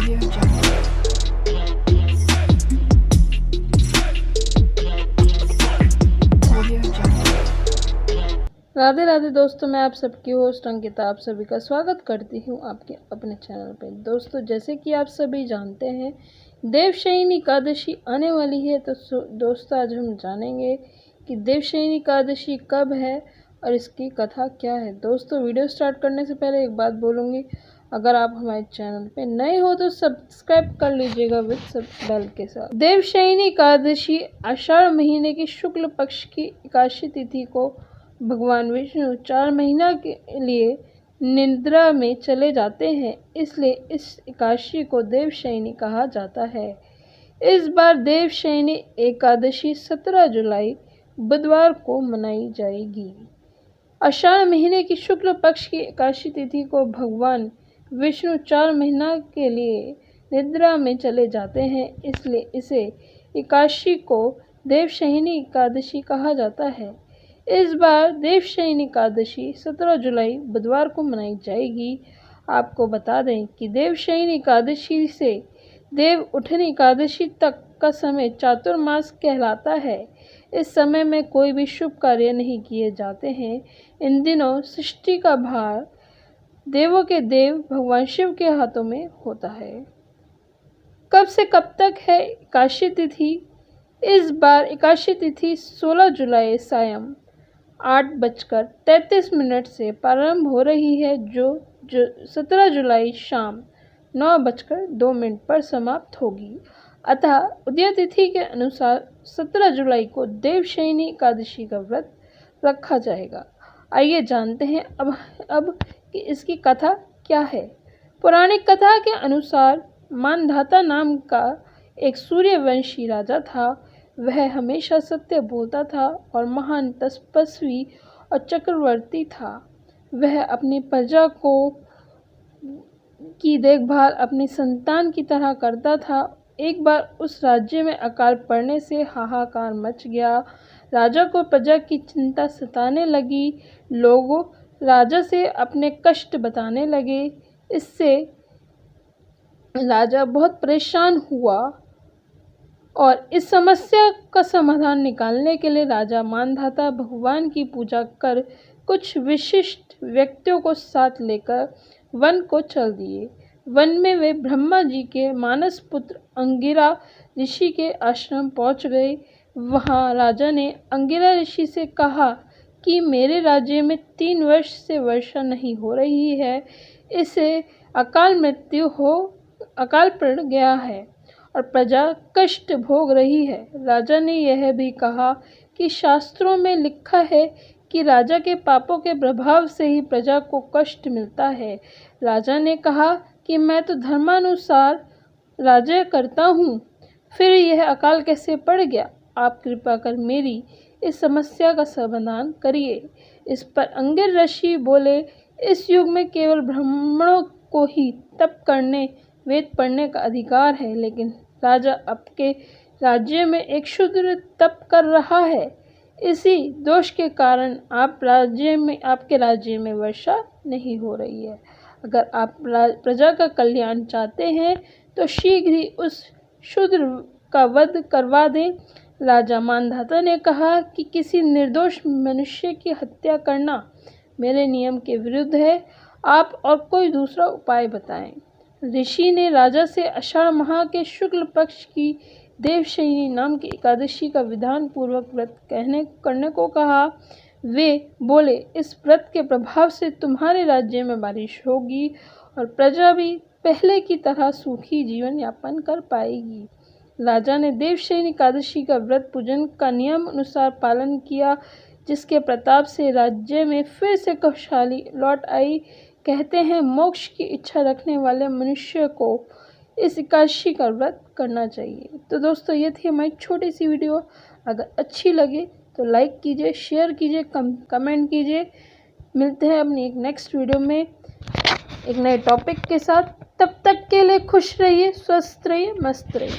Audio Jungle. Audio Jungle. Radhe Radhe दोस्तों, मैं आप सबकी होस्ट अंकिता आप सभी का स्वागत करती हूँ आपके अपने चैनल पे। दोस्तों, जैसे कि आप सभी जानते हैं, देवशयनी एकादशी आने वाली है। तो दोस्तों, आज हम जानेंगे कि देवशयनी एकादशी कब है और इसकी कथा क्या है। दोस्तों, वीडियो स्टार्ट करने से पहले एक बात बोलूँगी, अगर आप हमारे चैनल पे नए हो तो सब्सक्राइब कर लीजिएगा विद सब बेल के साथ। देवशयनी एकादशी आषाढ़ महीने की शुक्ल पक्ष की एकादशी तिथि को भगवान विष्णु 4 महीना के लिए निद्रा में चले जाते हैं, इसलिए इस एकादशी को देवशयनी कहा जाता है। इस बार देवशयनी एकादशी 17 जुलाई बुधवार को मनाई जाएगी। आषाढ़ महीने की शुक्ल पक्ष की एकादशी तिथि को भगवान विष्णु 4 महीना के लिए निद्रा में चले जाते हैं, इसलिए इसे एकादशी को देवशयनी एकादशी कहा जाता है। इस बार देवशयनी एकादशी 17 जुलाई बुधवार को मनाई जाएगी। आपको बता दें कि देवशयनी एकादशी से देव उठनी एकादशी तक का समय चातुर्मास कहलाता है। इस समय में कोई भी शुभ कार्य नहीं किए जाते हैं। इन दिनों सृष्टि का भार देवों के देव भगवान शिव के हाथों में होता है। कब से कब तक है एकादशी तिथि? इस बार एकादशी तिथि 16 जुलाई सायं 8:33 से प्रारंभ हो रही है, जो 17 जुलाई शाम 9:02 पर समाप्त होगी। अतः उदय तिथि के अनुसार 17 जुलाई को देवशयनी एकादशी का व्रत रखा जाएगा। आइए जानते हैं अब कि इसकी कथा क्या है। पौराणिक कथा के अनुसार मानधाता नाम का एक सूर्यवंशी राजा था। वह हमेशा सत्य बोलता था और महान तपस्वी और चक्रवर्ती था। वह अपनी प्रजा की देखभाल अपनी संतान की तरह करता था। एक बार उस राज्य में अकाल पड़ने से हाहाकार मच गया। राजा को प्रजा की चिंता सताने लगी। लोग राजा से अपने कष्ट बताने लगे। इससे राजा बहुत परेशान हुआ और इस समस्या का समाधान निकालने के लिए राजा मानधाता भगवान की पूजा कर कुछ विशिष्ट व्यक्तियों को साथ लेकर वन को चल दिए। वन में वे ब्रह्मा जी के मानस पुत्र अंगिरा ऋषि के आश्रम पहुंच गए। वहां राजा ने अंगिरा ऋषि से कहा कि मेरे राज्य में 3 वर्ष से वर्षा नहीं हो रही है, इससे अकाल पड़ गया है और प्रजा कष्ट भोग रही है। राजा ने यह भी कहा कि शास्त्रों में लिखा है कि राजा के पापों के प्रभाव से ही प्रजा को कष्ट मिलता है। राजा ने कहा कि मैं तो धर्मानुसार राज्य करता हूँ, फिर यह अकाल कैसे पड़ गया? आप कृपा कर मेरी इस समस्या का समाधान करिए। इस पर अंगिर ऋषि बोले, इस युग में केवल ब्राह्मणों को ही तप करने वेद पढ़ने का अधिकार है, लेकिन राजा आपके राज्य में एक शूद्र तप कर रहा है। इसी दोष के कारण आपके राज्य में वर्षा नहीं हो रही है। अगर आप प्रजा का कल्याण चाहते हैं तो शीघ्र ही उस शूद्र का वध करवा दें। राजा मानधाता ने कहा कि किसी निर्दोष मनुष्य की हत्या करना मेरे नियम के विरुद्ध है। आप और कोई दूसरा उपाय बताएं। ऋषि ने राजा से आषाढ़ माह के शुक्ल पक्ष की देवशयनी नाम की एकादशी का विधान पूर्वक व्रत करने को कहा। वे बोले, इस व्रत के प्रभाव से तुम्हारे राज्य में बारिश होगी और प्रजा भी पहले की तरह सुखी जीवन यापन कर पाएगी। राजा ने देवशयनी एकादशी का व्रत पूजन का नियम अनुसार पालन किया, जिसके प्रताप से राज्य में फिर से खुशहाली लौट आई। कहते हैं, मोक्ष की इच्छा रखने वाले मनुष्य को इस एकादशी का व्रत करना चाहिए। तो दोस्तों, ये थी हमारी छोटी सी वीडियो। अगर अच्छी लगे तो लाइक कीजिए, शेयर कीजिए, कमेंट कीजिए। मिलते हैं अपनी एक नेक्स्ट वीडियो में एक नए टॉपिक के साथ। तब तक के लिए खुश रहिए, स्वस्थ रहिए, मस्त रहिए।